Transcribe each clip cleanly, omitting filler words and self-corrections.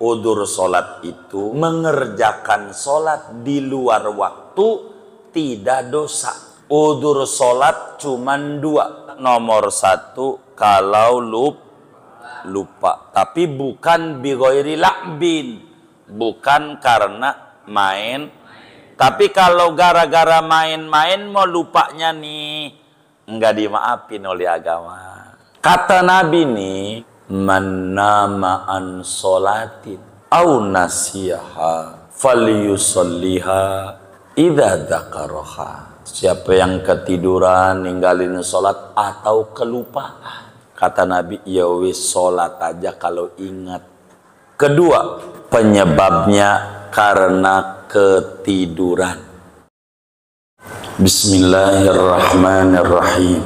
udzur sholat itu mengerjakan sholat di luar waktu tidak dosa. Udzur sholat cuman dua. Nomor satu, kalau lupa. Tapi bukan bighairi la'bin, bukan karena main. Tapi kalau gara-gara main-main mau lupanya nih, enggak dimaafin oleh agama. Kata Nabi nih, man nama an sholatin au nasiha falyusalliha idza dzakaraha. Siapa yang ketiduran ninggalin sholat atau kelupaan, kata Nabi, ya wis sholat aja kalau ingat. Kedua, penyebabnya karena ketiduran. Bismillahirrahmanirrahim.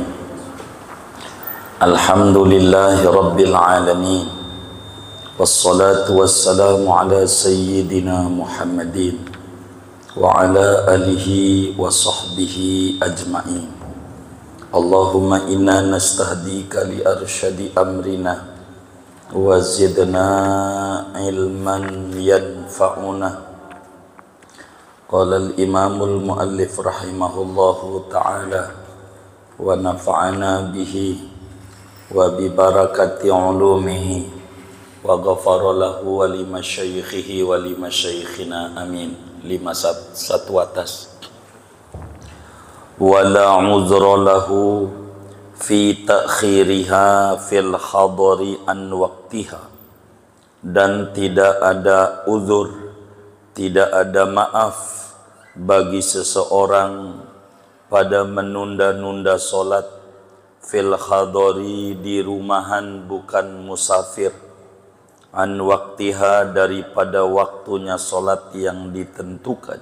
Alhamdulillahi rabbil alamin. Wassalatu wassalamu ala sayyidina Muhammadin wa ala alihi wa sahbihi ajma'in. Allahumma inna nastahdika li arsyadi amrina wa zidna ilman yanfa'una. Qala al-imamul muallif rahimahullahu ta'ala wa nafa'ana bihi wa bi barakati ulumihi wa ghafara lahu wa li masyayikhihi wa li masyayikhina amin. 51 atas. Wala uzra lahu fi ta'khiriha fil hadari an waqtiha, dan tidak ada uzur, tidak ada maaf bagi seseorang pada menunda-nunda solat fil hadari, di rumahan bukan musafir, an waqtiha, daripada waktunya solat yang ditentukan.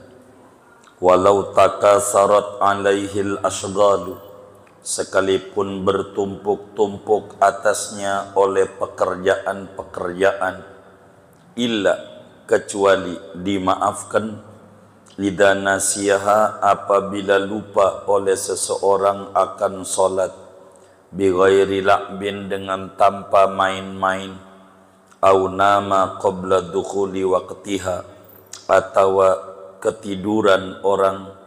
Walau takasarat alaihil asghalu, sekalipun bertumpuk-tumpuk atasnya oleh pekerjaan-pekerjaan, illa, kecuali dimaafkan, idza nasiyaha, apabila lupa oleh seseorang akan solat, bighairi la'bin, dengan tanpa main-main, au nama qabla dukhuli waqtiha, atau ketiduran orang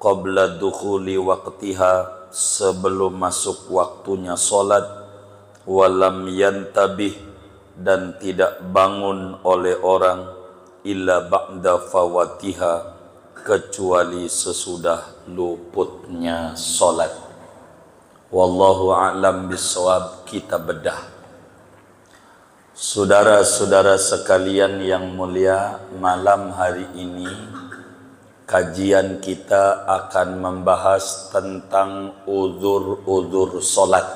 qabla dukhuli waqtiha, sebelum masuk waktunya solat, walam yantabih, dan tidak bangun oleh orang, illa ba'da fawatiha, kecuali sesudah luputnya solat. Wallahu a'lam bissawab. Kita bedah. Saudara-saudara sekalian yang mulia, malam hari ini kajian kita akan membahas tentang uzur-uzur solat.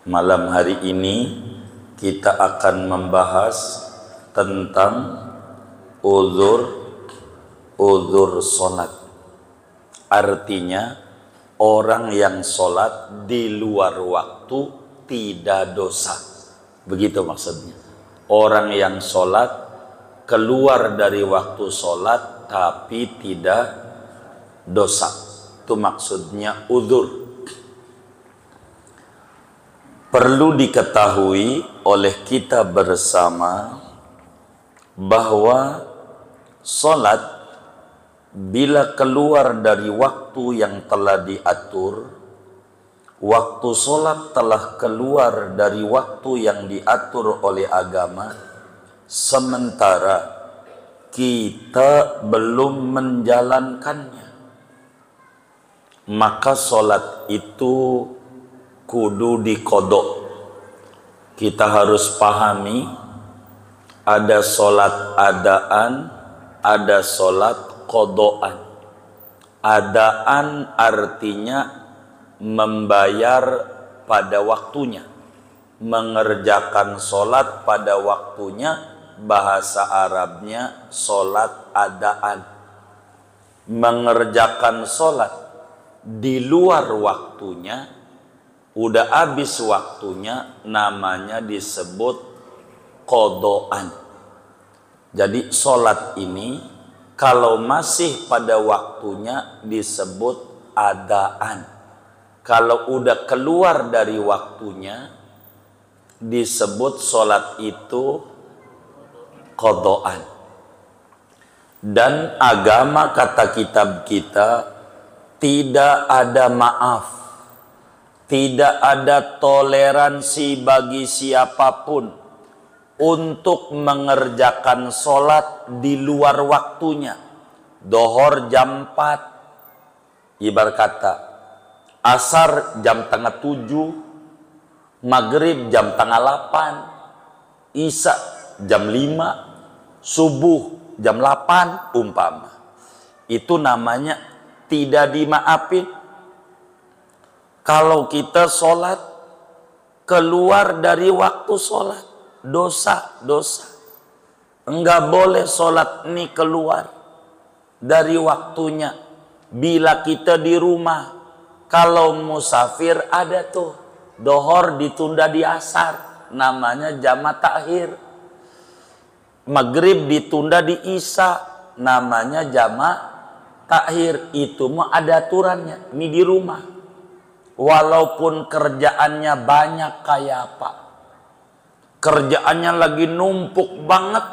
Malam hari ini kita akan membahas tentang uzur solat. Artinya orang yang solat di luar waktu tidak dosa. Begitu maksudnya. Orang yang solat keluar dari waktu solat tapi tidak dosa, itu maksudnya uzur. Perlu diketahui oleh kita bersama bahwa solat bila keluar dari waktu yang telah diatur, waktu solat telah keluar dari waktu yang diatur oleh agama, sementara kita belum menjalankannya, maka solat itu kudu dikodok. Kita harus pahami, ada solat adaan, ada solat kodoan. Adaan artinya membayar pada waktunya, mengerjakan solat pada waktunya. Bahasa Arabnya solat adaan. Mengerjakan solat di luar waktunya, udah habis waktunya, namanya disebut kodoan. Jadi solat ini kalau masih pada waktunya disebut adaan. Kalau udah keluar dari waktunya disebut solat itu qadaan. Dan agama, kata kitab kita, tidak ada maaf, tidak ada toleransi bagi siapapun untuk mengerjakan sholat di luar waktunya. Dohor jam 4, ibarat kata asar jam tengah 7, maghrib jam tengah 8, isya jam 5, subuh jam 8 umpama. Itu namanya tidak dimaafin. Kalau kita sholat keluar dari waktu sholat, dosa. Enggak boleh sholat ini keluar dari waktunya. Bila kita di rumah, kalau musafir ada tuh dohor ditunda di asar, namanya jamak takhir. Maghrib ditunda di isya, namanya jamak takhir. Itu mah ada aturannya. Ini di rumah. Walaupun kerjaannya banyak kayak apa, kerjaannya lagi numpuk banget,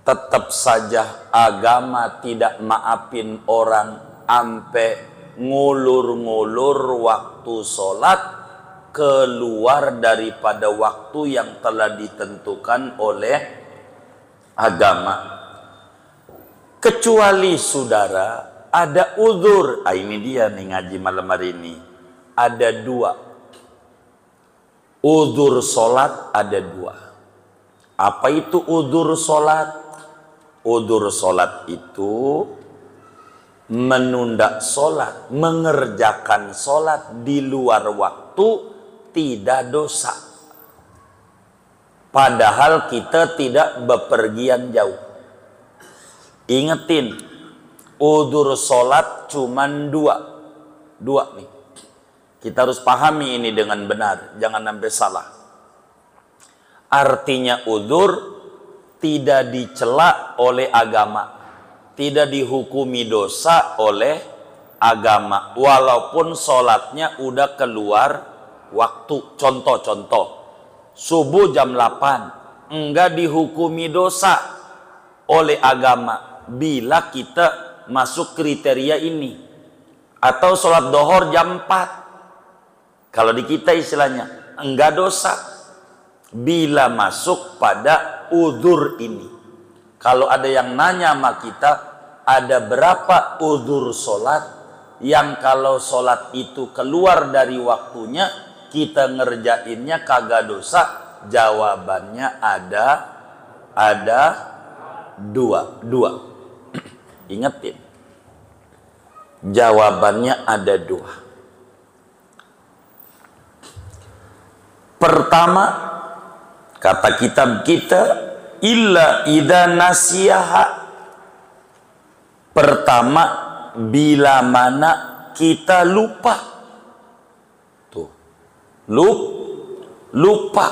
tetap saja agama tidak maafin orang ampe ngulur-ngulur waktu sholat keluar daripada waktu yang telah ditentukan oleh agama. Kecuali saudara ada uzur. Ini dia nih ngaji malam hari ini. Ada 2. Uzur sholat ada 2. Apa itu uzur sholat? Uzur sholat itu menunda sholat, mengerjakan sholat di luar waktu, tidak dosa. Padahal kita tidak bepergian jauh. Ingetin, uzur sholat cuman 2 nih. Kita harus pahami ini dengan benar, jangan sampai salah. Artinya uzur tidak dicela oleh agama, tidak dihukumi dosa oleh agama, walaupun sholatnya udah keluar waktu. Contoh, subuh jam 8 enggak dihukumi dosa oleh agama bila kita masuk kriteria ini. Atau sholat dohor jam 4, kalau di kita istilahnya enggak dosa bila masuk pada uzur ini. Kalau ada yang nanya sama kita, ada berapa uzur sholat yang kalau sholat itu keluar dari waktunya kita ngerjainnya kagak dosa? Jawabannya ada 2. Ingetin, jawabannya ada 2. Pertama, kata kitab kita, illa idza nasiyaha. Pertama, bila mana kita lupa. Tuh. Lupa.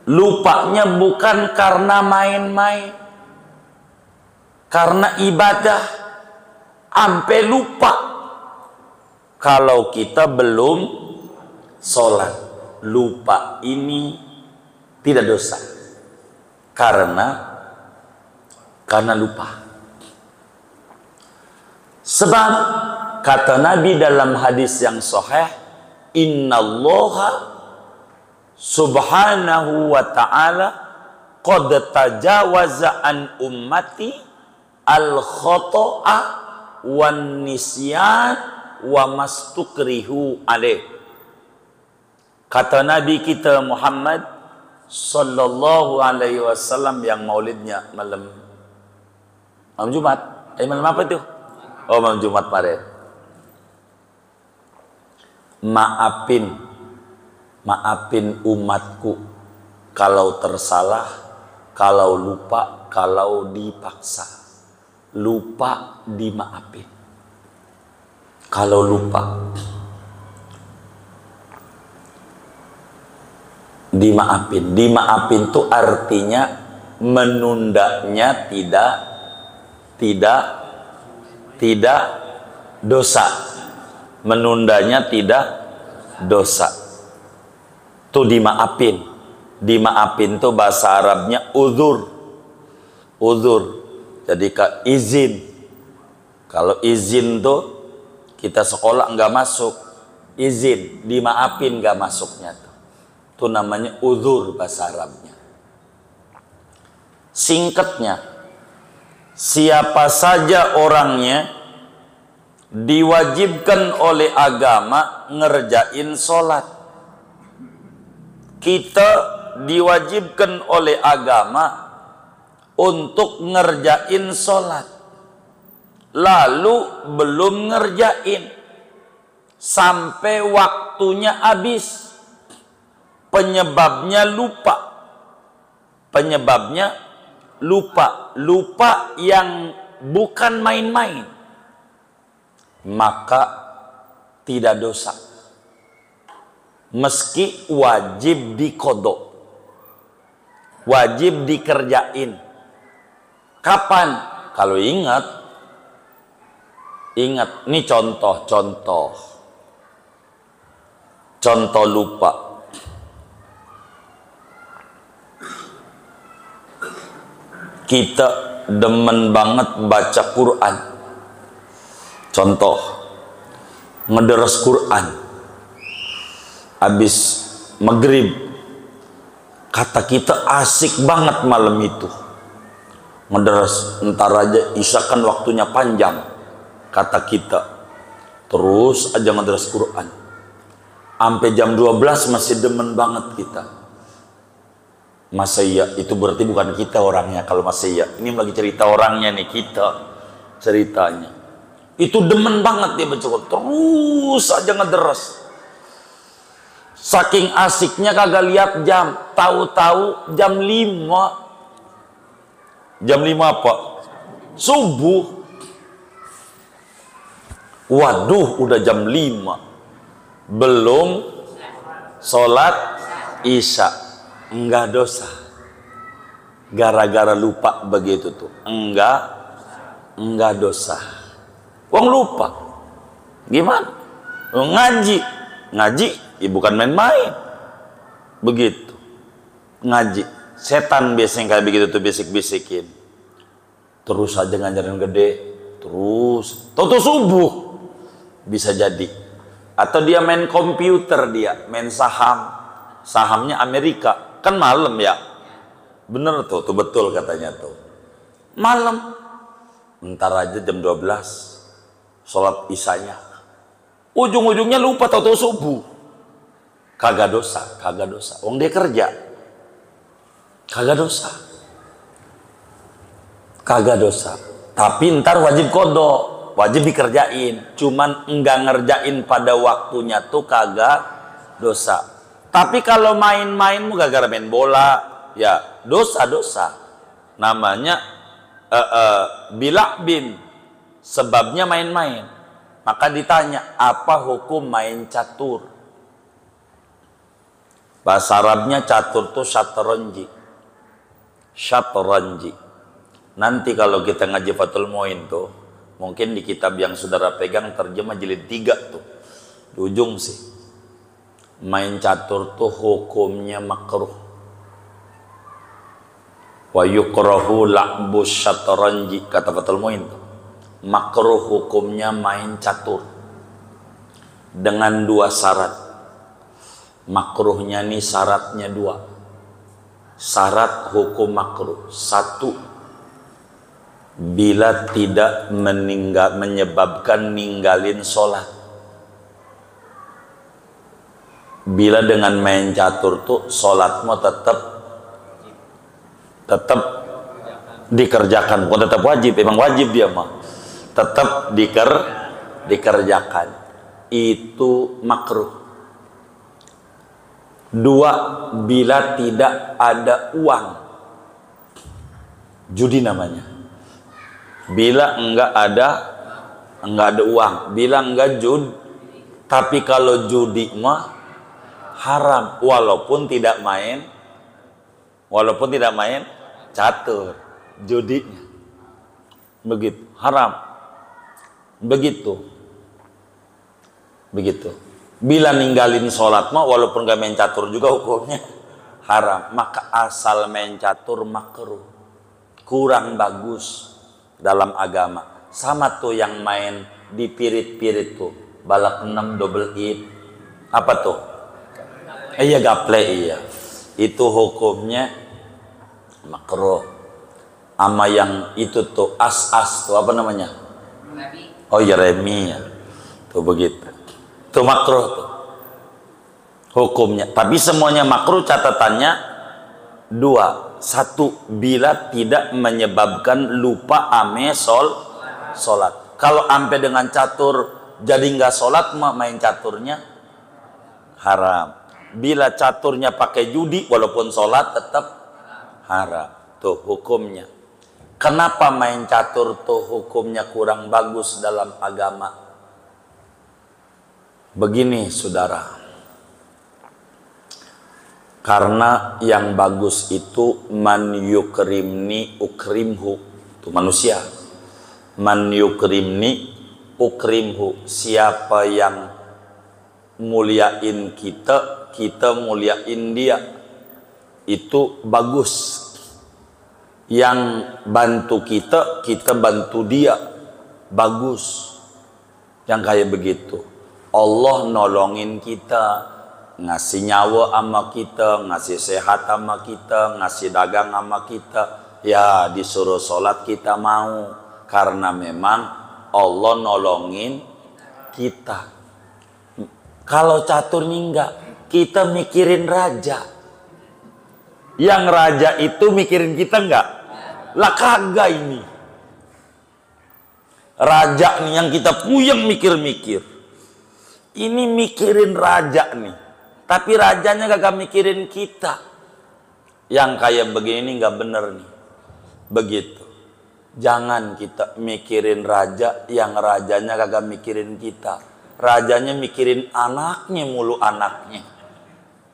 Lupanya bukan karena main-main, karena ibadah. Ampe lupa kalau kita belum sholat. Lupa ini tidak dosa karena lupa. Sebab kata Nabi dalam hadis yang sahih, innallaha subhanahu wa ta'ala qad tajawaza an ummati al khoto'a wan nisyan wa mastukrihu alaih. Kata Nabi kita Muhammad sallallahu alaihi wasallam yang maulidnya malam Jumat. Malam apa itu? Oh, malam Jumat kemarin. Maafin umatku kalau tersalah, kalau lupa, kalau dipaksa. Lupa dimaafin. Kalau lupa dimaafin itu artinya menundanya tidak dosa. Menundanya tidak dosa. Itu dimaafin. Dimaafin tuh bahasa Arabnya uzur. Uzur. Jadi izin. Kalau izin tuh kita sekolah nggak masuk, izin, dimaafin nggak masuknya tuh. Itu namanya uzur bahasa Arabnya. Singkatnya, siapa saja orangnya diwajibkan oleh agama ngerjain sholat. Kita diwajibkan oleh agama untuk ngerjain sholat, lalu belum ngerjain sampai waktunya habis, penyebabnya lupa. Penyebabnya lupa yang bukan main-main, maka tidak dosa, meski wajib diqodho, wajib dikerjain. Kapan? Kalau ingat, ini contoh lupa. Kita demen banget baca Quran. Contoh, ngederes Quran. Habis maghrib, kata kita asik banget malam itu. Ngederes, entar aja isya kan waktunya panjang, kata kita. Terus aja ngederes Quran. Sampai jam 12 masih demen banget kita. Masa iya? Itu berarti bukan kita orangnya kalau masa iya. Ini lagi cerita orangnya nih, kita ceritanya. Itu demen banget dia baca Quran. Terus aja ngederes. Saking asiknya kagak lihat jam. Tahu-tahu jam 5. Jam 5 apa? Subuh. Waduh, udah jam 5. Belum sholat isya. Enggak dosa. Gara-gara lupa begitu tuh. Enggak dosa. Wong lupa. Gimana? Ngaji. Ngaji, ya bukan main-main. Begitu. Ngaji. Setan biasanya kayak begitu tuh, bisik-bisikin. Terus aja ngajarin gede. Terus. Toto subuh. Bisa jadi. Atau dia main komputer, dia main saham. Sahamnya Amerika. Kan malam ya. Bener tuh betul katanya tuh. Malam. Ntar aja jam 12. Sholat isyanya. Ujung-ujungnya lupa tahu-tahu subuh. Kagak dosa. Wong dia kerja. Kagak dosa. Tapi ntar wajib qodho, wajib dikerjain. Cuman enggak ngerjain pada waktunya tuh kagak dosa. Tapi kalau main-main gara-gara main bola, ya dosa. Namanya bila'bin, sebabnya main-main. Maka ditanya, apa hukum main catur? Bahasa Arabnya catur tuh syatranji. Nanti kalau kita ngaji Fathul Muin tuh, mungkin di kitab yang saudara pegang terjemah jilid 3 tuh, di ujung sih. Main catur tuh hukumnya makruh. Wa yukrahu la'bus syatranji, kata Fathul Muin tuh. Makruh hukumnya main catur. Dengan 2 syarat. Makruhnya nih syaratnya 2. Syarat hukum makruh. 1, bila tidak menyebabkan ninggalin sholat. Bila dengan main catur tuh sholatmu tetap dikerjakan, bukan tetap wajib, emang wajib dia mah, tetap dikerjakan. Itu makruh. 2, bila tidak ada uang. Judi namanya. Bila enggak ada uang. Bila enggak tapi kalau judi mah haram walaupun tidak main catur, judinya. Begitu, haram. Begitu. Bila ninggalin sholat mah walaupun gak main catur juga hukumnya haram. Maka asal main catur makruh, kurang bagus dalam agama. Sama tuh yang main di pirit-pirit tuh, balak 6 double it, apa tuh? Iya gaple, iya. Itu hukumnya makruh. Ama yang itu tuh as-as tuh apa namanya? Oh ya remi ya. Tuh begitu. Tuh makruh tuh hukumnya. Tapi semuanya makruh, catatannya dua. Satu, bila tidak menyebabkan lupa ame sholat. Kalau ampe dengan catur jadi nggak sholat, main caturnya haram. Bila caturnya pakai judi walaupun sholat tetap haram. Tuh hukumnya. Kenapa main catur tuh hukumnya kurang bagus dalam agama? Begini saudara, karena yang bagus itu man yukrimni ukrimhu, itu manusia. Man yukrimni ukrimhu, siapa yang muliain kita, kita muliain dia, itu bagus. Yang bantu kita, kita bantu dia, bagus. Yang kayak begitu. Allah nolongin kita, ngasih nyawa sama kita, ngasih sehat sama kita, ngasih dagang sama kita, ya disuruh sholat kita mau, karena memang Allah nolongin kita. Kalau catur nih enggak, kita mikirin raja. Yang raja itu mikirin kita enggak? Lah kagak ini. Raja nih yang kita puyeng mikir-mikir. Ini mikirin raja nih. Tapi rajanya kagak mikirin kita. Yang kayak begini nggak bener nih. Begitu. Jangan kita mikirin raja yang rajanya kagak mikirin kita. Rajanya mikirin anaknya mulu, anaknya.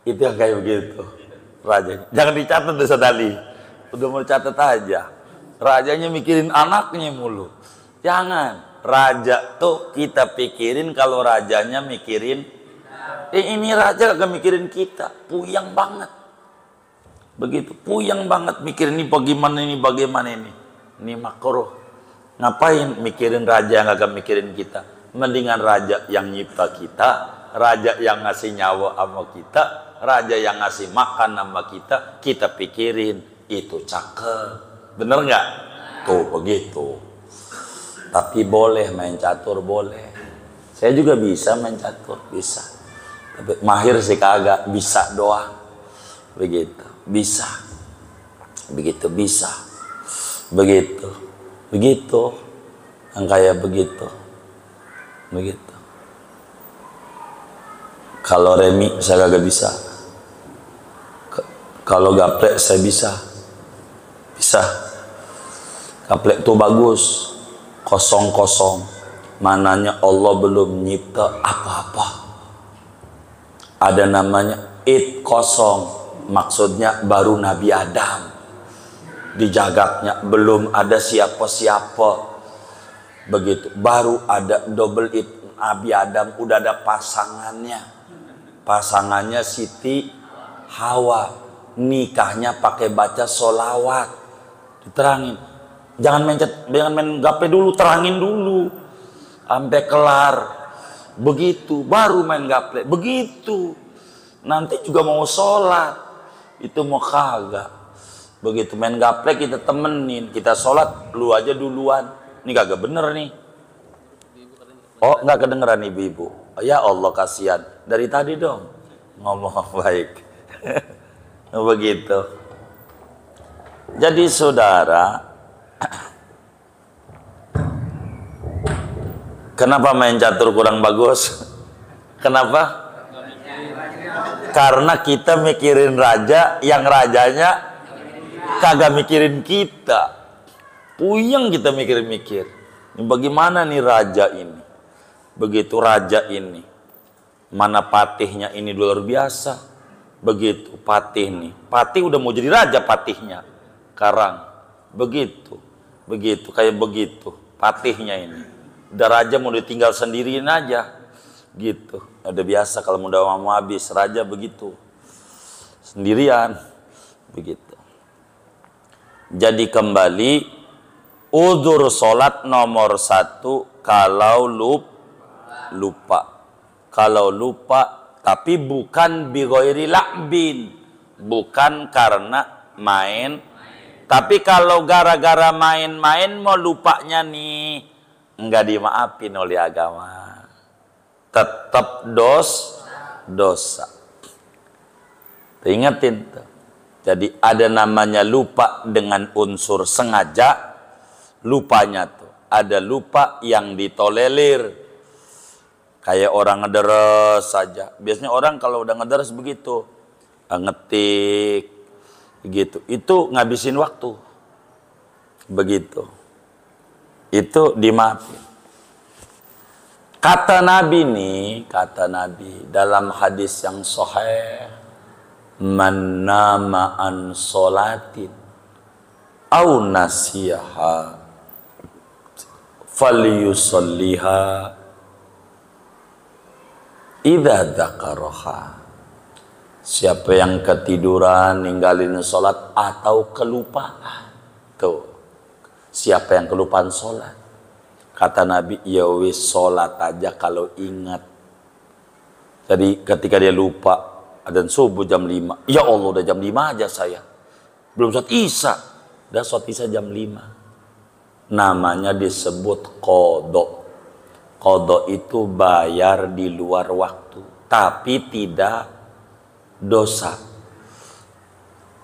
Itu yang kayak begitu. Rajanya. Jangan dicatat desa Dali. Udah mau catat aja. Rajanya mikirin anaknya mulu. Jangan. Raja tuh kita pikirin kalau rajanya mikirin. Ini raja kagak mikirin kita. Puyang banget. Begitu. Puyang banget mikirin ini bagaimana ini, bagaimana ini. Ini makruh. Ngapain mikirin raja yang kagak mikirin kita? Mendingan raja yang nyipta kita. Raja yang ngasih nyawa sama kita. Raja yang ngasih makan sama kita. Kita pikirin. Itu cakep. Bener nggak? Tuh begitu. Tapi boleh main catur, boleh. Saya juga bisa main catur, bisa. Tapi mahir sih kagak, bisa doang. Begitu, bisa. Begitu bisa. Begitu. Begitu. Yang kayak begitu. Begitu. Kalau remi saya kagak bisa. Kalau gaplek saya bisa. Bisa. Gaplek tuh bagus. Kosong-kosong. Mananya Allah belum nyipta apa-apa. Ada namanya it kosong. Maksudnya baru Nabi Adam. Di jagatnya belum ada siapa-siapa. Begitu. Baru ada double it. Nabi Adam udah ada pasangannya. Pasangannya Siti Hawa. Nikahnya pakai baca sholawat. Diterangin, jangan main gape dulu, terangin dulu sampai kelar. Begitu baru main gaple. Begitu nanti juga mau sholat itu mau kagak. Begitu main gaple kita temenin, kita sholat lu aja duluan. Ini kagak bener nih. Oh nggak kedengeran ibu-ibu. Ya Allah kasihan, dari tadi dong ngomong baik. Begitu. Jadi saudara, kenapa main catur kurang bagus? Kenapa? Karena kita mikirin raja, yang rajanya kagak mikirin kita. Puyeng kita mikir-mikir. Ini bagaimana nih raja ini? Begitu raja ini. Mana patihnya ini luar biasa. Begitu patih nih. Patih udah mau jadi raja patihnya. Sekarang begitu kayak begitu patihnya ini udah raja mau ditinggal sendiriin aja gitu. Udah biasa kalau udah mau habis raja begitu sendirian. Begitu. Jadi kembali, udzur sholat nomor 1 kalau lupa. Kalau lupa, tapi bukan bighairi la'bin, bukan karena main. Tapi kalau gara-gara main-main mau lupanya nih, enggak dimaafin oleh agama. Tetap dosa. Ingatin tuh. Jadi ada namanya lupa dengan unsur sengaja, lupanya tuh. Ada lupa yang ditolerir. Kayak orang ngederes saja. Biasanya orang kalau udah ngederes begitu, ngetik gitu. Itu ngabisin waktu. Begitu. Itu dimaafin. Kata Nabi dalam hadis yang sahih, man nama an sholatin au nasiyaha falyusalliha idza dzakaraha. Siapa yang ketiduran ninggalin sholat atau kelupaan, tuh, siapa yang kelupaan sholat, kata Nabi, ya wis sholat aja kalau ingat. Jadi ketika dia lupa adzan subuh jam 5, ya Allah udah jam 5 aja saya belum sholat isya, udah sholat isya jam 5. Namanya disebut qadha. Qadha itu bayar di luar waktu, tapi tidak dosa.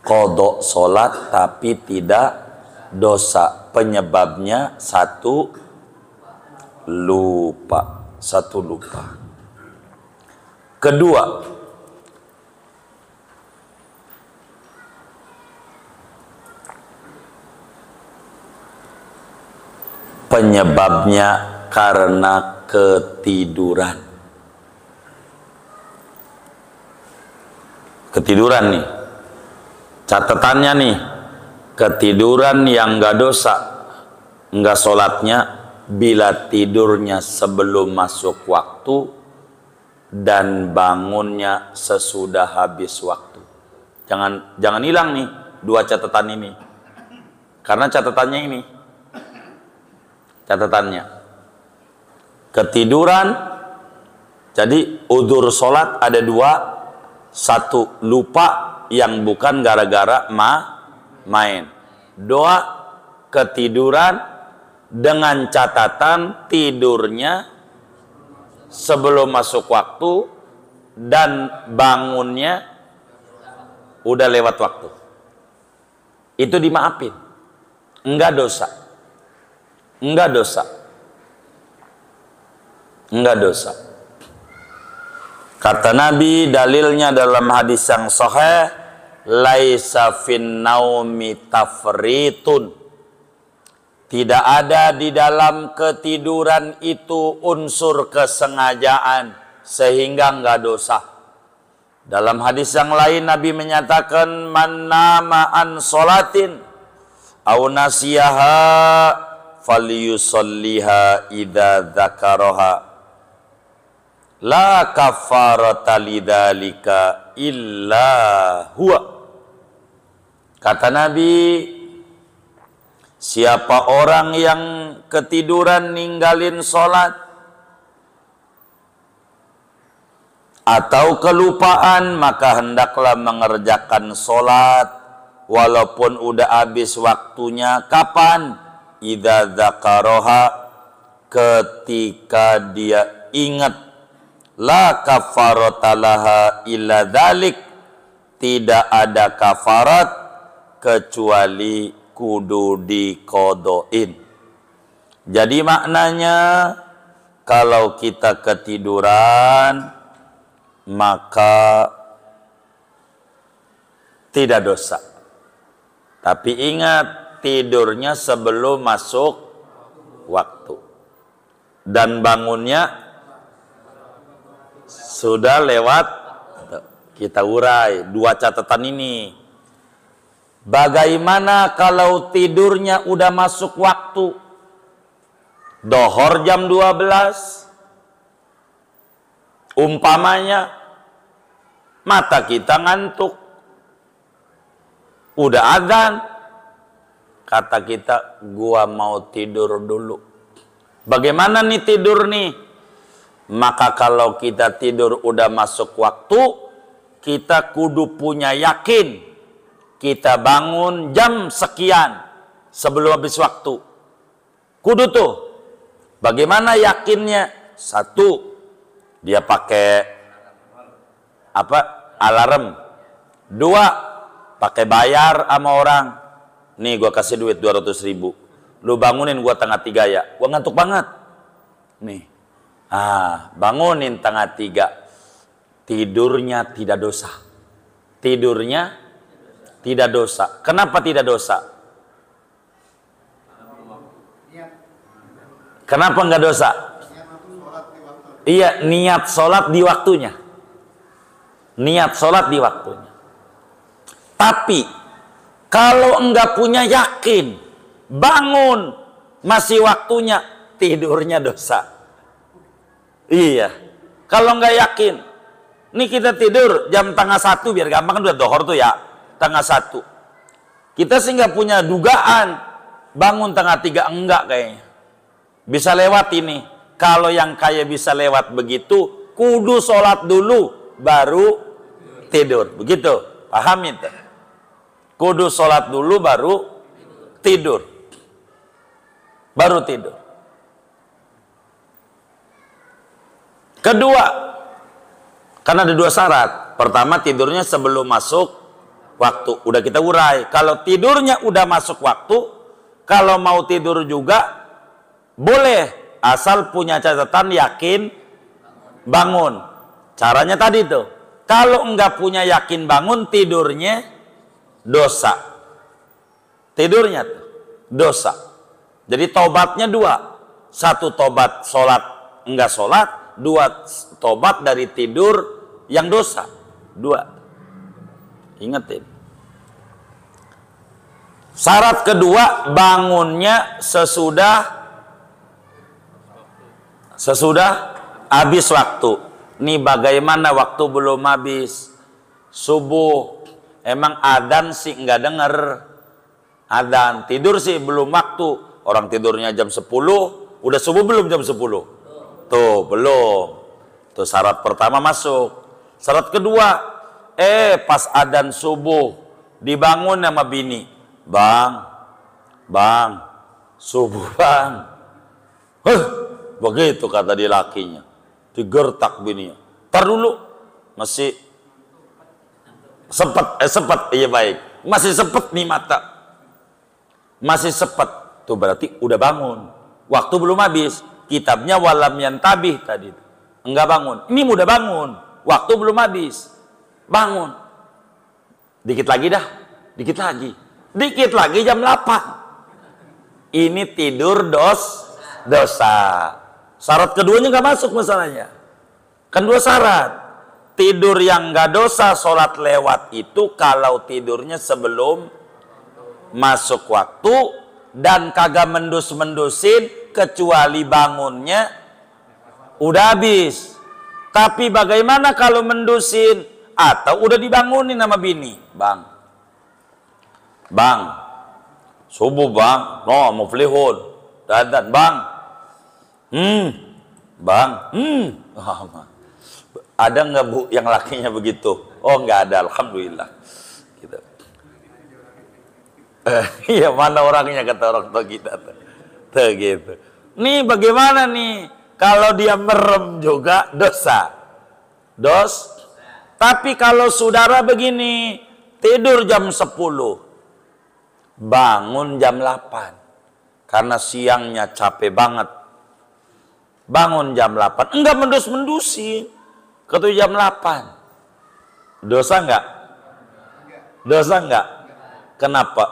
Qadha sholat tapi tidak dosa. Penyebabnya satu lupa. Kedua, penyebabnya karena ketiduran. Ketiduran nih, catatannya nih, ketiduran yang gak dosa, gak sholatnya, bila tidurnya sebelum masuk waktu dan bangunnya sesudah habis waktu. Jangan hilang nih dua catatan ini, karena catatannya ini, catatannya ketiduran. Jadi udzur sholat ada dua. Satu, lupa yang bukan gara-gara main. Dua, ketiduran dengan catatan tidurnya sebelum masuk waktu dan bangunnya udah lewat waktu. Itu dimaafin. Enggak dosa. Kata Nabi, dalilnya dalam hadis yang sahih, laisa fin naumi tafritun. Tidak ada di dalam ketiduran itu unsur kesengajaan sehingga enggak dosa. Dalam hadis yang lain Nabi menyatakan, man nama an sholatin au nasiyaha falyusalliha idza dzakaraha. La kafarata lidzalika illa huwa. Kata Nabi, siapa orang yang ketiduran ninggalin sholat atau kelupaan, maka hendaklah mengerjakan sholat walaupun udah habis waktunya. Kapan? Idza dzakaraha, ketika dia ingat. La kafarata laha illa dzalik, tidak ada kafarat kecuali kudu diqodoin. Jadi maknanya, kalau kita ketiduran maka tidak dosa. Tapi ingat, tidurnya sebelum masuk waktu dan bangunnya sudah lewat. Kita urai dua catatan ini. Bagaimana kalau tidurnya udah masuk waktu? Dohor jam 12 umpamanya, mata kita ngantuk, Udah adzan, kata kita, gua mau tidur dulu. Bagaimana nih tidur nih? Maka kalau kita tidur udah masuk waktu, kita kudu punya yakin. Kita bangun jam sekian sebelum habis waktu. Kudu tuh. Bagaimana yakinnya? Satu, dia pakai apa? Alarm. Dua, pakai bayar sama orang. Nih gua kasih duit 200.000. Lu bangunin gua tengah 3 ya. Gua ngantuk banget. Nih. Bangunin tengah 3. Tidurnya tidak dosa. Tidurnya tidak dosa. Kenapa tidak dosa? Kenapa enggak dosa? Iya, niat sholat di waktunya. Niat sholat di waktunya. Tapi kalau enggak punya yakin, bangun masih waktunya, tidurnya dosa. Iya. Kalau enggak yakin, nih kita tidur jam tengah 1 biar gampang, kan udah dohor tuh ya, tengah 1. Kita sih nggak punya dugaan bangun tengah 3, enggak kayaknya. Bisa lewat ini. Kalau yang kayak bisa lewat begitu, kudu sholat dulu baru tidur. Begitu, paham itu? Kudu sholat dulu baru tidur. Baru tidur. Kedua, karena ada 2 syarat. Pertama, tidurnya sebelum masuk waktu. Udah kita urai. Kalau tidurnya udah masuk waktu, kalau mau tidur juga boleh, asal punya catatan yakin bangun. Caranya tadi tuh. Kalau enggak punya yakin bangun, tidurnya dosa. Tidurnya tuh dosa. Jadi tobatnya 2. 1 tobat sholat enggak sholat, 2 tobat dari tidur yang dosa. 2. Ingetin. Syarat kedua, bangunnya sesudah habis waktu. Nih bagaimana waktu belum habis? Subuh. Emang adzan sih enggak denger. Adzan, tidur sih belum waktu. Orang tidurnya jam 10, udah subuh belum jam 10? Tuh, belum. Tuh syarat pertama masuk. Syarat kedua, pas adzan subuh dibangun sama bini. Bang, subuh bang. Begitu kata dia lakinya. Digertak bininya. Tar dulu, masih sepet, iya baik. Masih sepet nih mata. Masih sepet. Tuh berarti udah bangun. Waktu belum habis. Kitabnya walam yantabih tadi. Enggak bangun. Ini udah bangun. Waktu belum habis. Bangun. Dikit lagi dah. Dikit lagi. Dikit lagi jam 8. Ini tidur dosa. Syarat keduanya nggak masuk masalahnya. Kan 2 syarat. Tidur yang nggak dosa, sholat lewat itu kalau tidurnya sebelum masuk waktu dan kagak mendus-mendusin kecuali bangunnya udah habis. Tapi bagaimana kalau mendusin atau udah dibangunin sama bini? Bang, subuh bang, no mau flihun, dandan bang. Ada nggak bu yang lakinya begitu? Oh nggak ada, alhamdulillah. Gitu. Iya mana orangnya kata orang tua kita tuh gitu. Nih bagaimana nih kalau dia merem juga dosa. Tapi kalau saudara begini tidur jam 10, bangun jam 8 karena siangnya capek banget. Bangun jam 8, enggak mendus-mendusin. Ketua jam 8. Dosa enggak? Dosa enggak? Kenapa?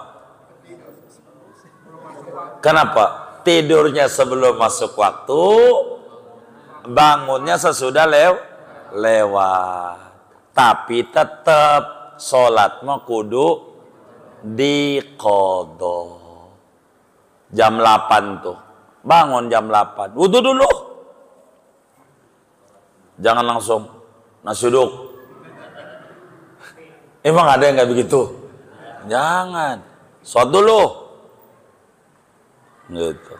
Kenapa? Tidurnya sebelum masuk waktu, bangunnya sesudah lewat. Tapi tetap sholat mau kudu diqodho. Jam 8 tuh. Bangun jam 8. Wudu dulu. Jangan langsung nasi uduk. Emang ada yang nggak begitu? Jangan. Sholat dulu. Gitu.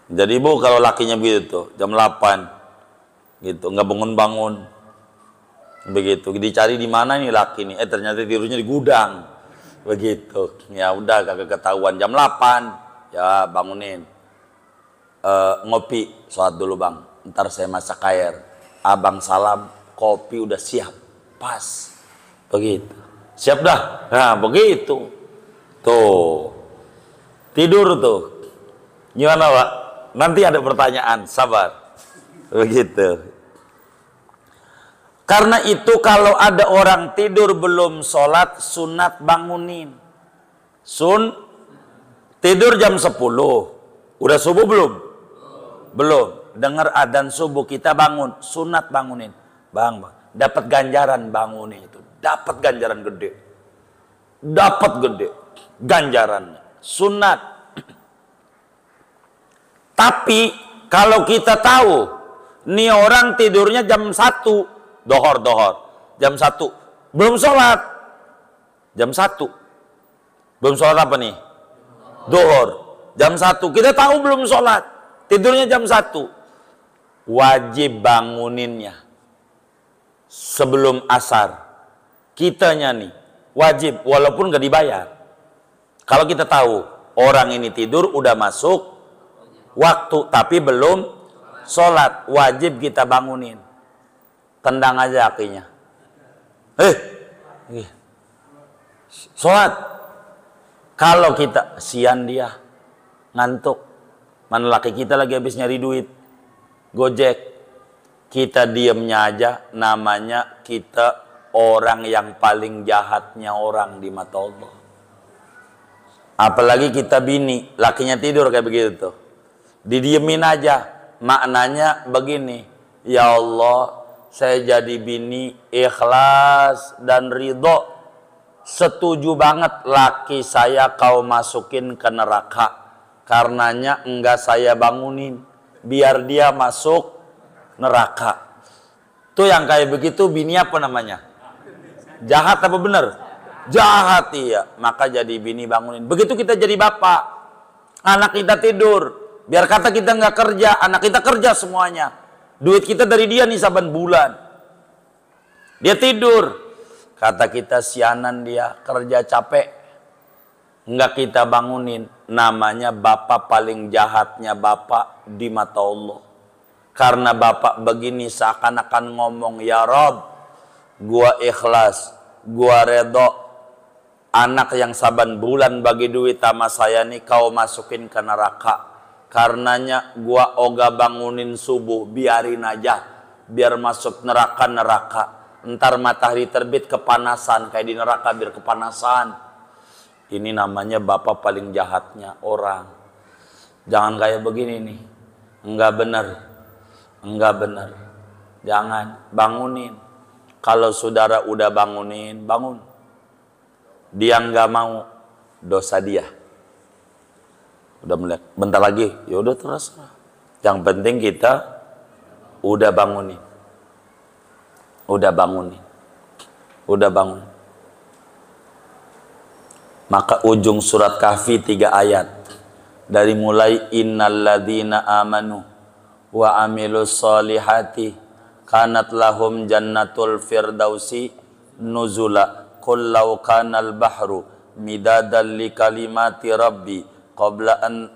Jadi ibu kalau lakinya begitu, jam 8 gitu, nggak bangun-bangun. Begitu, dicari di mana nih laki nih? Ternyata tidurnya di gudang. Begitu. Ya udah kagak ketahuan jam 8. Ya bangunin. Ngopi, sholat dulu bang. Ntar saya masak air. Abang salam, kopi udah siap. Pas. Begitu. Siap dah. Nah, begitu. Tuh. Tidur tuh. Gimana, Pak? Nanti ada pertanyaan, sabar. Begitu. Karena itu kalau ada orang tidur belum sholat, sunat bangunin. Tidur jam 10. Udah subuh belum? Belum. Dengar adzan subuh kita bangun, sunat bangunin. Bang, dapat ganjaran bangunin itu. Dapat ganjaran gede. Dapat gede ganjarannya. Sunat. Tapi kalau kita tahu nih orang tidurnya jam 1, dohor jam 1 belum sholat, jam 1 belum sholat apa nih, dohor jam 1 kita tahu belum sholat, tidurnya jam 1, wajib banguninnya sebelum asar. Kitanya nih wajib walaupun gak dibayar. Kalau kita tahu orang ini tidur udah masuk waktu tapi belum sholat, wajib kita bangunin. Tendang aja kakinya. Sholat. Kalau kita sian dia ngantuk, mana laki kita lagi habis nyari duit, gojek, kita diemnya aja, namanya kita orang yang paling jahatnya orang di mata Allah. Apalagi kita bini, lakinya tidur kayak begitu tuh, didiemin aja. Maknanya begini, ya Allah, saya jadi bini ikhlas dan ridho, setuju banget laki saya kau masukin ke neraka, karenanya enggak saya bangunin biar dia masuk neraka. Tuh yang kayak begitu bini apa namanya? Jahat apa bener? Jahat, iya. Maka jadi bini bangunin. Begitu kita jadi bapak, anak kita tidur, biar kata kita nggak kerja, anak kita kerja semuanya. Duit kita dari dia nih saban bulan. Dia tidur, kata kita sianan dia, kerja capek. Nggak kita bangunin, namanya bapak paling jahatnya bapak di mata Allah. Karena bapak begini seakan-akan ngomong, ya Rob, gua ikhlas, gua redho, anak yang saban bulan bagi duit sama saya nih kau masukin ke neraka. Karenanya gua oga bangunin subuh, biarin aja, biar masuk neraka. Ntar matahari terbit kepanasan, kayak di neraka biar kepanasan. Ini namanya bapak paling jahatnya orang. Jangan kayak begini nih, enggak benar. Jangan, bangunin. Kalau saudara udah bangunin, bangun. Dia enggak mau, dosa dia. Udah melihat, bentar lagi, ya udah terserah. Yang penting kita udah bangunin. Udah bangun. Maka ujung surat Kahfi 3 ayat. Dari mulai innalladzina amanu wa amilus solihati kanat lahum jannatul firdausi nuzula qul law kanal bahru midadan li kalimati rabbi qabla an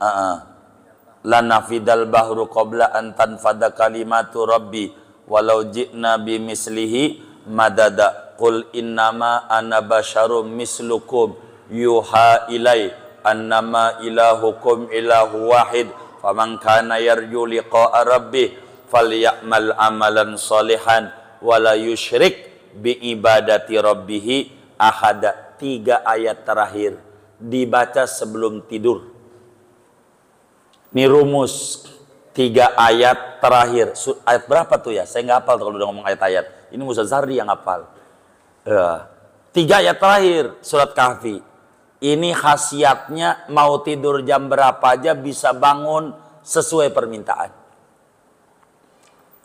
lanafidal bahru qabla an tanfada kalimatu rabbi walau ji'na bimislihi madada qul innama ana basyarum mislukum yuha ilai annama ilahukum ilahu wahid faman kana yarju liqa'a rabbih falyamal amalan salihan wala yusyrik bi ibadati rabbih ahada. 3 ayat terakhir dibaca sebelum tidur. Ini rumus 3 ayat terakhir. Ayat berapa tuh ya? Saya nggak hafal kalau udah ngomong ayat-ayat. Ini Ustaz Zardi yang hafal. 3 ayat terakhir surat Kahfi. Ini khasiatnya mau tidur jam berapa aja bisa bangun sesuai permintaan.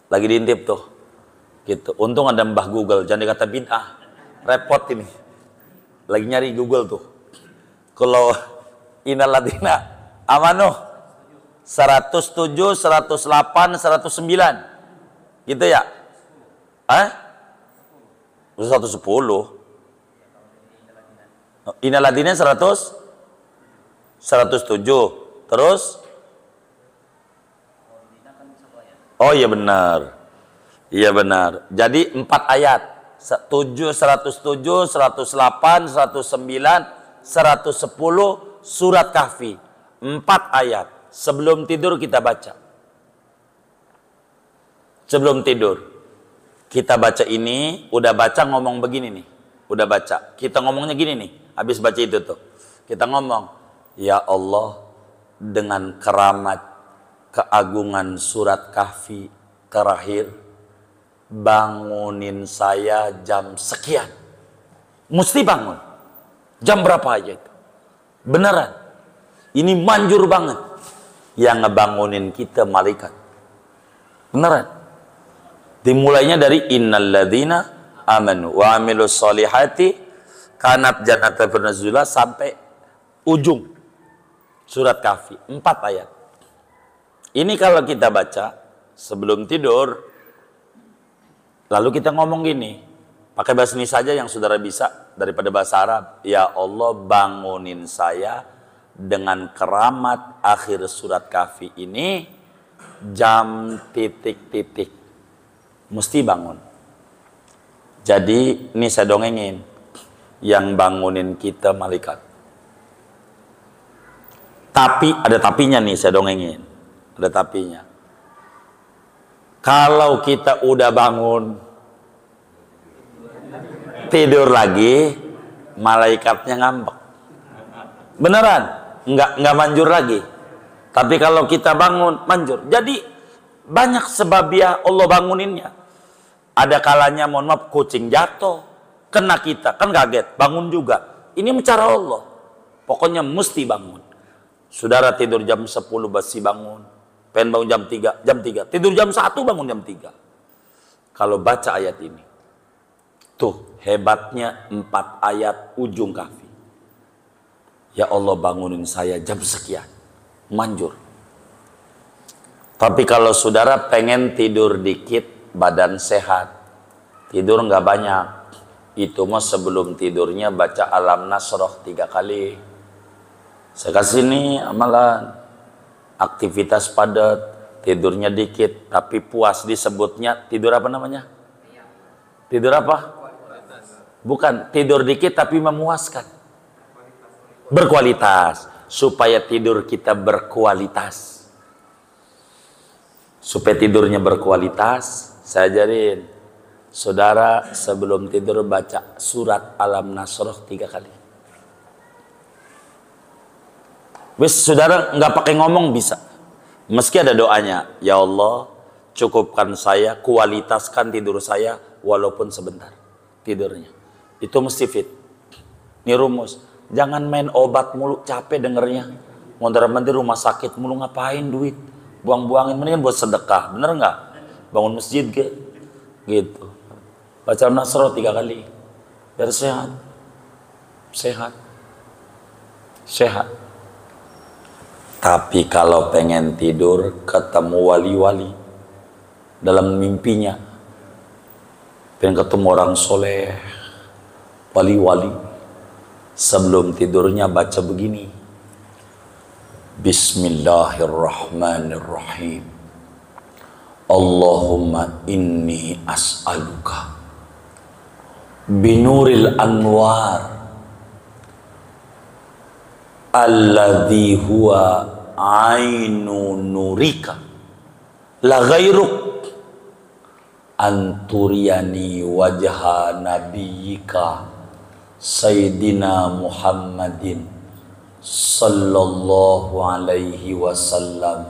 Lagi diintip tuh. Gitu. Untung ada Mbah Google, jangan dikata bid'ah. Repot ini. Lagi nyari Google tuh. Kalau innal ladzina amanu 107, 108, 109. Gitu ya? 110. Innal ladzina 100 107. Terus oh iya benar. Iya benar. Jadi 4 ayat. 107, 108, 109, 110 surat Kahfi. 4 ayat. Sebelum tidur kita baca. Sebelum tidur kita baca ini, udah baca ngomong begini nih. Udah baca. Kita ngomongnya gini nih. Habis baca itu tuh. Kita ngomong, ya Allah, dengan keramat keagungan surat Kahfi terakhir, bangunin saya jam sekian. Mesti bangun. Jam berapa aja itu. Beneran. Ini manjur banget. Yang ngebangunin kita malaikat. Beneran. Dimulainya dari innal ladzina amanu wa amilus solihati kanat jannata firnazula sampai ujung surat Kahfi. 4 ayat. Ini kalau kita baca sebelum tidur, lalu kita ngomong gini, pakai bahasa ini saja yang saudara bisa daripada bahasa Arab. Ya Allah, bangunin saya dengan keramat akhir surat Kahfi ini jam titik-titik. Mesti bangun. Jadi ini saya dongengin, yang bangunin kita malaikat. Tapi ada tapinya nih, saya dongengin. Ada tapinya. Kalau kita udah bangun tidur lagi, malaikatnya ngambek. Beneran, nggak manjur lagi. Tapi kalau kita bangun, manjur. Jadi banyak sebab ya Allah banguninnya. Ada kalanya, mohon maaf, kucing jatuh, kena kita, kan kaget, bangun juga. Ini cara Allah. Pokoknya mesti bangun. Saudara tidur jam 10 basi bangun. Pengen bangun jam 3. Tidur jam 1 bangun jam 3. Kalau baca ayat ini. Tuh hebatnya 4 ayat ujung Kahfi. Ya Allah, bangunin saya jam sekian. Manjur. Tapi kalau saudara pengen tidur dikit, badan sehat, tidur nggak banyak, itu mah sebelum tidurnya baca Alam Nasroh 3 kali. Saya kasih nih amalan. Aktivitas padat, tidurnya dikit, tapi puas disebutnya. Tidur apa namanya? Tidur apa? Bukan, tidur dikit tapi memuaskan. Berkualitas. Supaya tidur kita berkualitas. Supaya tidurnya berkualitas, saya ajarin. Saudara sebelum tidur baca surat Alam Nasroh 3 kali. Wis, saudara nggak pakai ngomong bisa. Meski ada doanya, ya Allah, cukupkan saya, kualitaskan tidur saya walaupun sebentar tidurnya. Itu mesti fit. Ini rumus. Jangan main obat mulu, capek dengernya. Mondar-mandir rumah sakit mulu, ngapain duit? Buang-buangin, mendingan buat sedekah. Bener nggak? Bangun masjid gitu. Baca Al-Nasr 3 kali. Biar sehat. Sehat. Sehat. Tapi kalau pengen tidur, ketemu wali-wali dalam mimpinya, pengen ketemu orang soleh, wali-wali, sebelum tidurnya baca begini, Bismillahirrahmanirrahim, Allahumma inni as'aluka binuril anwar alladhi huwa ainu nurika la ghairuk anturiyani wajha nabiyika sayyidina Muhammadin sallallahu alaihi wasallam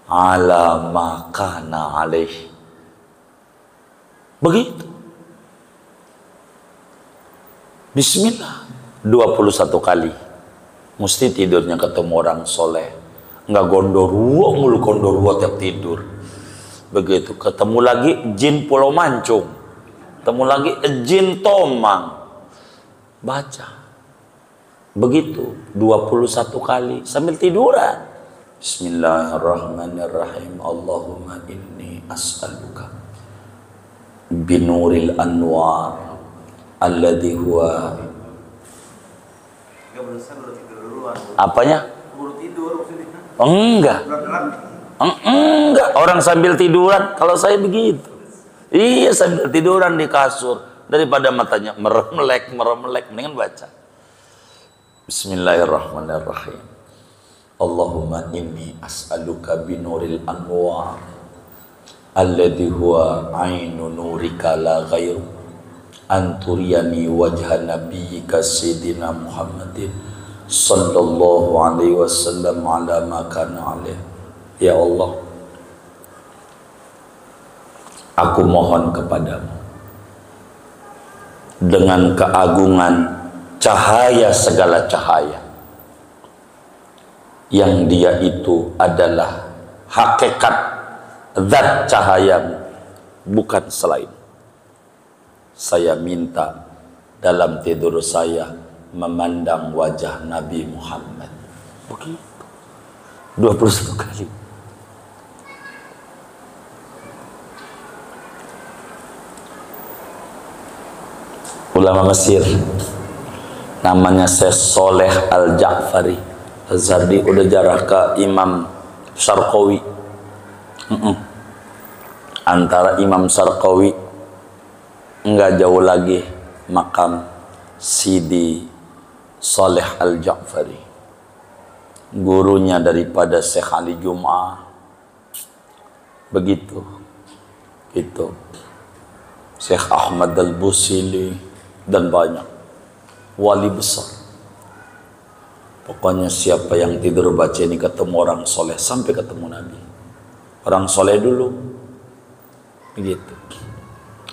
ala ma kana alaihi. Begitu. Bismillah 21 kali. Mesti tidurnya ketemu orang soleh. Nggak gondorwo mulu, gondorwo tiap tidur. Begitu. Ketemu lagi jin Pulau Mancung. Ketemu lagi jin Tomang. Baca. Begitu 21 kali sambil tiduran. Bismillahirrahmanirrahim. Allahumma inni as'aluka binuril anwar alladhi huwa. Apanya? Enggak. Enggak, orang sambil tiduran. Kalau saya begitu. Iya, sambil tiduran di kasur, daripada matanya meremelek, mendingan baca. Bismillahirrahmanirrahim. Allahumma inni as'aluka binuril anwar alladhi huwa ainu nurika la ghairu anturiyani wajha nabiyyika sayyidina Muhammadin sallallahu alaihi wasallam ala ma kana alaih. Ya Allah, aku mohon kepadamu dengan keagungan cahaya segala cahaya, yang dia itu adalah hakikat zat cahayamu, bukan selain. Saya minta dalam tidur saya memandang wajah Nabi Muhammad. Begitu 21 kali. Ulama Mesir namanya Syekh Soleh Al-Ja'fari Az-Zardi, udah jarah ke Imam Syarqawi. Antara Imam Syarqawi enggak jauh lagi makam Sidi Soleh Al-Ja'fari, gurunya daripada Syekh Ali Jum'ah. Begitu itu Syekh Ahmad Al-Busili dan banyak wali besar. Pokoknya siapa yang tidur baca ini ketemu orang soleh sampai ketemu Nabi. Orang soleh dulu begitu.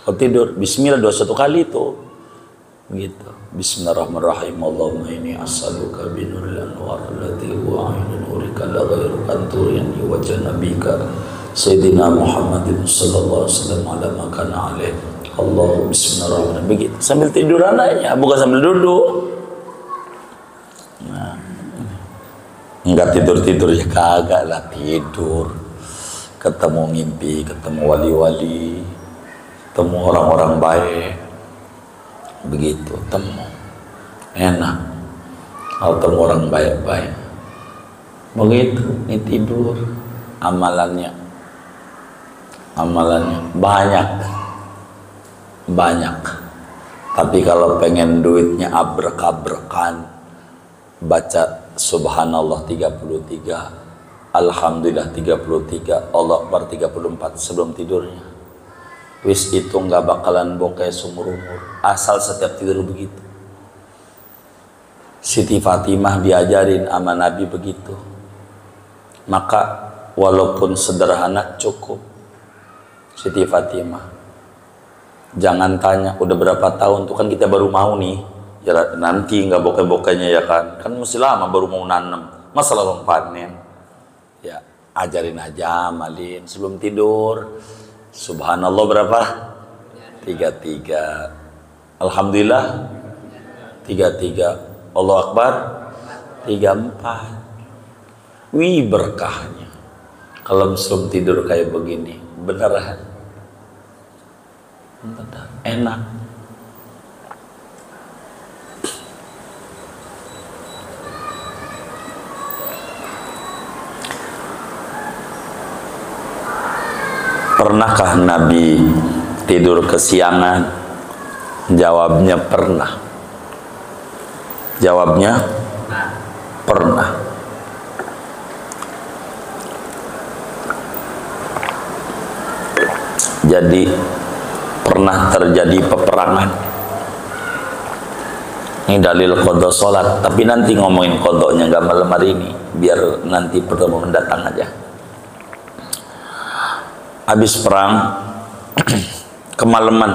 Kalau tidur bismillah 21 kali itu begitu. Bismillahirrahmanirrahim. Allahumma inni as'aluka binuril anwar allati huwa ainu nurika la ghairu anturiyani wajha nabika sayyidina Muhammadin sallallahu alaihi wasallam ala ma kana alaih. Allah bismillahirrahmanirrahim. Begitu sambil tiduran aja, bukan sambil duduk. Nah, enggak tidur ya kagak lah, tidur. Ketemu mimpi, ketemu wali-wali, ketemu orang-orang baik. Begitu, temu. Enak. Kalau ketemu orang baik-baik. Begitu, ini tidur. Amalannya banyak. Tapi kalau pengen duitnya abrek-abrekan, baca subhanallah 33, alhamdulillah 33, Allah Akbar 34 sebelum tidurnya. Wis itu nggak bakalan bokeh seumur umur, asal setiap tidur begitu. Siti Fatimah diajarin sama Nabi begitu. Maka walaupun sederhana cukup. Siti Fatimah, jangan tanya udah berapa tahun tuh, kan kita baru mau nih ya, nanti nggak bokeh-bokehnya ya kan mesti lama baru mau nanam, masa langsung panen ya. Ajarin aja, amalin sebelum tidur. Subhanallah berapa? 33, alhamdulillah 33, Allah Akbar 34. Wih berkahnya kalau sebelum tidur kayak begini, beneran enak. Pernahkah Nabi tidur kesiangan? Jawabnya pernah. Jawabnya pernah. Jadi pernah terjadi peperangan. Ini dalil qadha salat, tapi nanti ngomongin qadhanya enggak malam hari ini, biar nanti pertemuan mendatang aja. Habis perang kemalaman,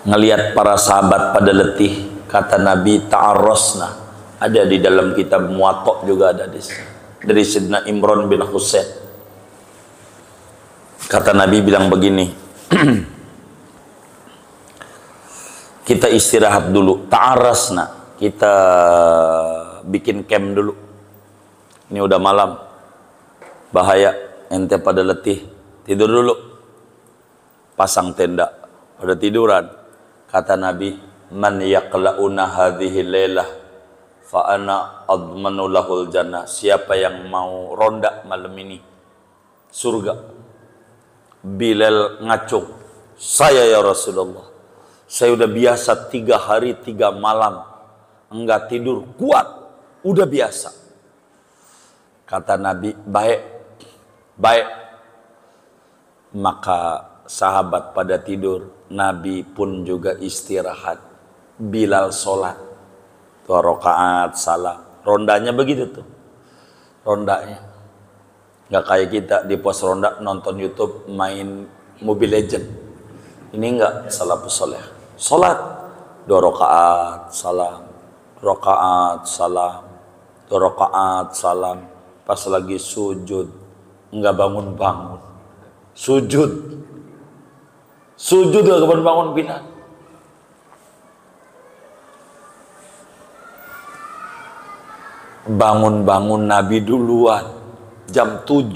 ngelihat para sahabat pada letih, kata Nabi ta'arrasna, ada di dalam kitab Muwatta juga ada di sini, dari Sidna Imran bin Husain. Kata Nabi bilang begini, kita istirahat dulu, ta'arrasna, kita bikin camp dulu. Ini udah malam, bahaya, ente pada letih, tidur dulu. Pasang tenda, pada tiduran. Kata Nabi, man yaqla'una hadhihi lailah fa ana admanu lahul jannah. Siapa yang mau ronda malam ini surga. Bilal ngacung, saya ya Rasulullah, saya udah biasa 3 hari 3 malam enggak tidur, kuat, udah biasa. Kata Nabi, baik, baik. Maka sahabat pada tidur, Nabi pun juga istirahat. Bilal sholat 2 rakaat salam. Rondanya begitu tuh, rondanya nggak kayak kita di pos ronda nonton YouTube main Mobile Legend. Ini enggak, salafus soleh. Sholat 2 rakaat salam, rakaat salam, 2 rakaat salam. Pas lagi sujud enggak bangun-bangun, sujud enggak bangun-bangun. Bilal bangun-bangun Nabi duluan jam 7,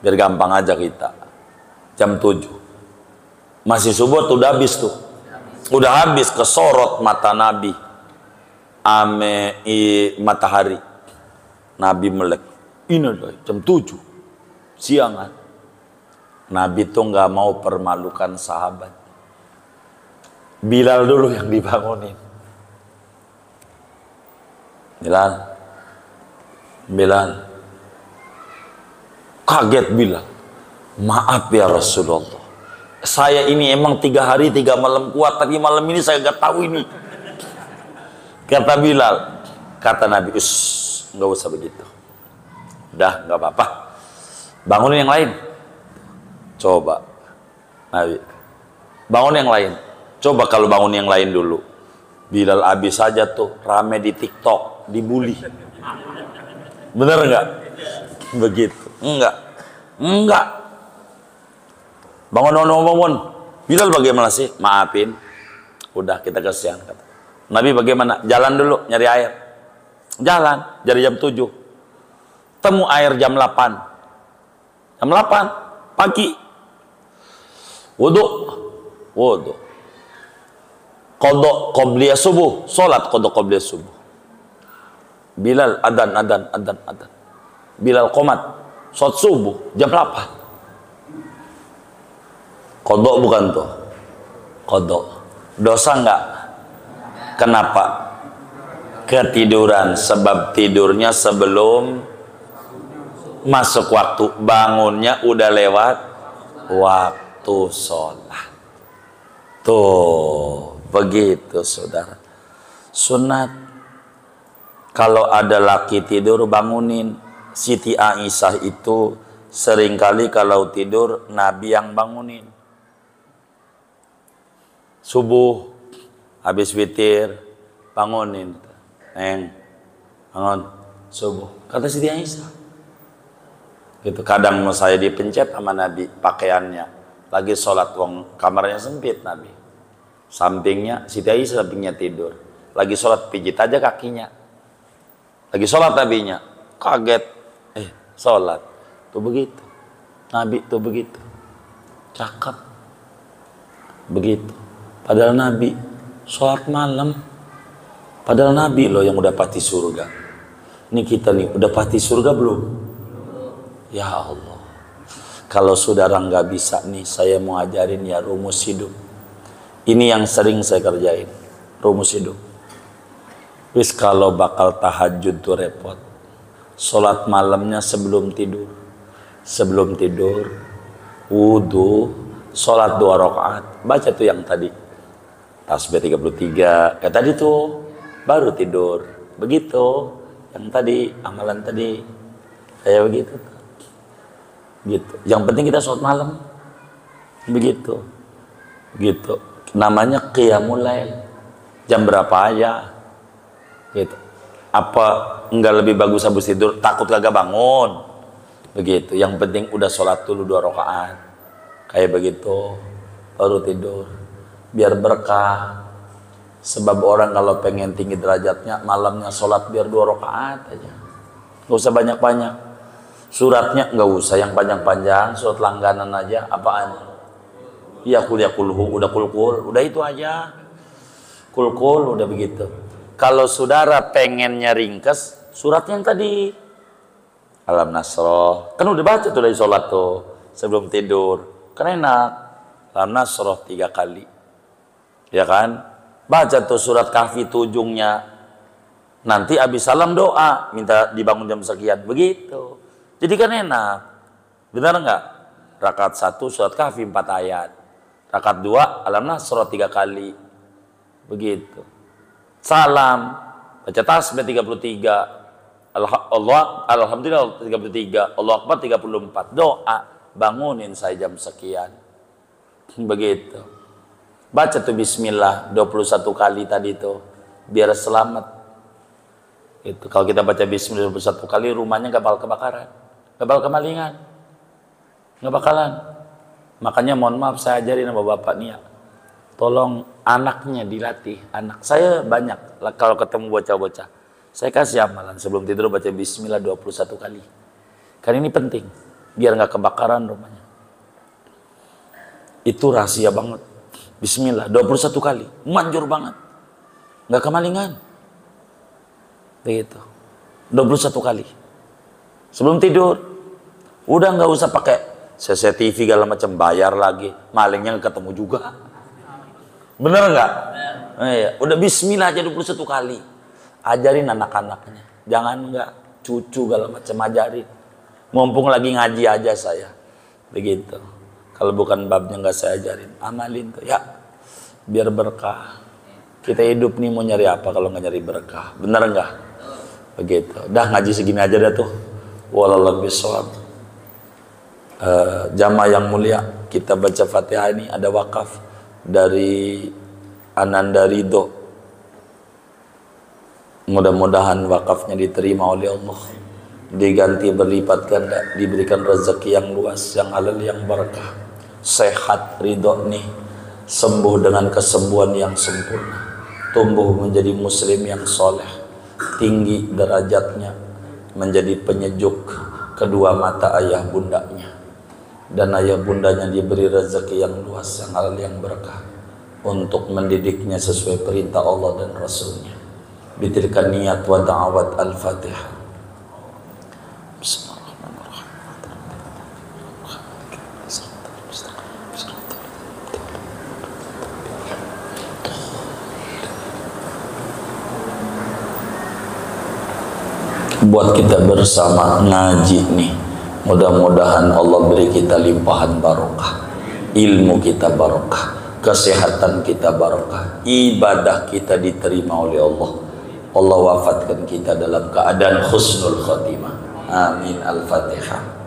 biar gampang aja kita. Jam 7 masih subuh tuh, udah habis tuh, udah habis, kesorot mata Nabi ame matahari. Nabi melek, ini udah jam 7 siangan. Nabi tuh nggak mau permalukan sahabat. Bilal dulu yang dibangunin. Bilal kaget. Bilal, maaf ya Rasulullah, saya ini emang 3 hari 3 malam kuat, tapi malam ini saya nggak tahu ini. Kata Bilal, kata Nabi, nggak usah begitu, udah nggak apa-apa, bangunin yang lain. Coba Nabi, bangun yang lain. Coba kalau bangun yang lain dulu, Bilal habis saja tuh rame di TikTok, dibully. Bener nggak? Begitu? Enggak. Bangun. Bilal bagaimana sih? Maafin. Udah, kita kasihan. Nabi bagaimana? Jalan dulu, nyari air. Jalan, dari jam 7. Temu air jam 8. Jam 8 pagi. Wudu. Qadha qobliyah subuh. Salat qadha qobliyah subuh. Bilal adan. Bilal qomat. Salat subuh jam 8. Qadha bukan tuh. Qadha. Dosa enggak? Kenapa? Ketiduran, sebab tidurnya sebelum masuk waktu, bangunnya udah lewat waktu sholat. Tuh, begitu saudara. Sunat, kalau ada laki tidur bangunin. Siti Aisyah itu seringkali kalau tidur Nabi yang bangunin. Subuh habis witir bangunin, Neng, bangun subuh, kata Siti Aisyah gitu. Kadang mau saya dipencet sama Nabi pakaiannya, lagi sholat, wong kamarnya sempit, Nabi sampingnya, Siti Aisyah sampingnya tidur, lagi sholat pijit aja kakinya, lagi sholat Nabinya kaget, sholat tuh begitu, Nabi tuh begitu, cakep begitu. Padahal Nabi sholat malam, padahal Nabi loh yang udah pasti surga. Ini kita nih udah pasti surga belum? Ya Allah, kalau saudara nggak bisa nih, saya mau ajarin ya rumus hidup. Ini yang sering saya kerjain, rumus hidup. Wis kalau bakal tahajud tuh repot, sholat malamnya sebelum tidur. Sebelum tidur, wudu, sholat 2 rakaat, baca tuh yang tadi. Tasbih 33, kayak tadi tuh, baru tidur. Begitu, yang tadi, amalan tadi, kayak begitu. Gitu. Yang penting kita sholat malam. Begitu. Gitu. Namanya qiyamul lail. Jam berapa aja. Gitu. Apa enggak lebih bagus habis tidur, takut kagak bangun. Begitu. Yang penting udah sholat dulu 2 rakaat. Kayak begitu, baru tidur. Biar berkah. Sebab orang kalau pengen tinggi derajatnya, malamnya sholat biar 2 rakaat aja. Nggak usah banyak-banyak. Suratnya nggak usah yang panjang-panjang, surat langganan aja. Apaan? Ya kuliah kulhu, udah kulkul, udah itu aja. Kulkul, udah begitu. Kalau saudara pengennya ringkes, suratnya yang tadi. Alam Nasroh, kan udah baca tuh dari sholat tuh, sebelum tidur. Kan enak. Alam Nasroh 3 kali. Ya kan? Baca tuh surat Kahfi tuh ujungnya. Nanti abis salam doa, minta dibangun jam sekian. Begitu. Jadi kan enak. Benar nggak? Rakaat 1 surat Kahfi 4 ayat. Rakaat 2 Alam Nasroh 3 kali. Begitu. Salam, baca tasbih 33. Alhamdulillah 33, Allah Akbar 34. Doa, bangunin saya jam sekian. Begitu. Baca tuh bismillah 21 kali tadi tuh, biar selamat. Itu kalau kita baca bismillah 21 kali, rumahnya gak bakal kebakaran, gak bakal kemalingan, gak bakalan. Makanya mohon maaf, saya ajarin sama bapak nih ya, tolong anaknya dilatih. Anak saya banyak kalau ketemu bocah-bocah, saya kasih amalan sebelum tidur baca bismillah 21 kali. Karena ini penting biar nggak kebakaran rumahnya. Itu rahasia banget. Bismillah 21 kali, manjur banget. Nggak kemalingan. Begitu. 21 kali. Sebelum tidur. Udah nggak usah pakai CCTV segala macam, bayar lagi. Malingnya nggak ketemu juga. Bener nggak? Iya. Udah bismillah aja 21 kali. Ajarin anak-anaknya, jangan enggak cucu segala macam, ajarin. Mumpung lagi ngaji aja saya, begitu. Kalau bukan babnya nggak saya ajarin, amalin tuh ya, biar berkah. Kita hidup nih mau nyari apa kalau nggak nyari berkah, bener nggak? Begitu. Dah ngaji segini aja dah tuh. Wallahu bisawab. Jamaah yang mulia, kita baca Fatihah ini ada wakaf dari Ananda Ridho. Mudah-mudahan wakafnya diterima oleh Allah, diganti berlipat ganda, diberikan rezeki yang luas, yang halal, yang berkah, sehat ridho nih, sembuh dengan kesembuhan yang sempurna, tumbuh menjadi muslim yang soleh, tinggi derajatnya, menjadi penyejuk kedua mata ayah bundanya, dan ayah bundanya diberi rezeki yang luas, yang halal, yang berkah, untuk mendidiknya sesuai perintah Allah dan Rasulnya. Bitilkan niat wa da'awat al-Fatihah. Bismillahirrahmanirrahim. Buat kita bersama ngaji nih, mudah-mudahan Allah beri kita limpahan barokah, ilmu kita barokah, kesehatan kita barokah, ibadah kita diterima oleh Allah. Allah wafatkan kita dalam keadaan husnul khatimah. Amin. Al-Fatihah.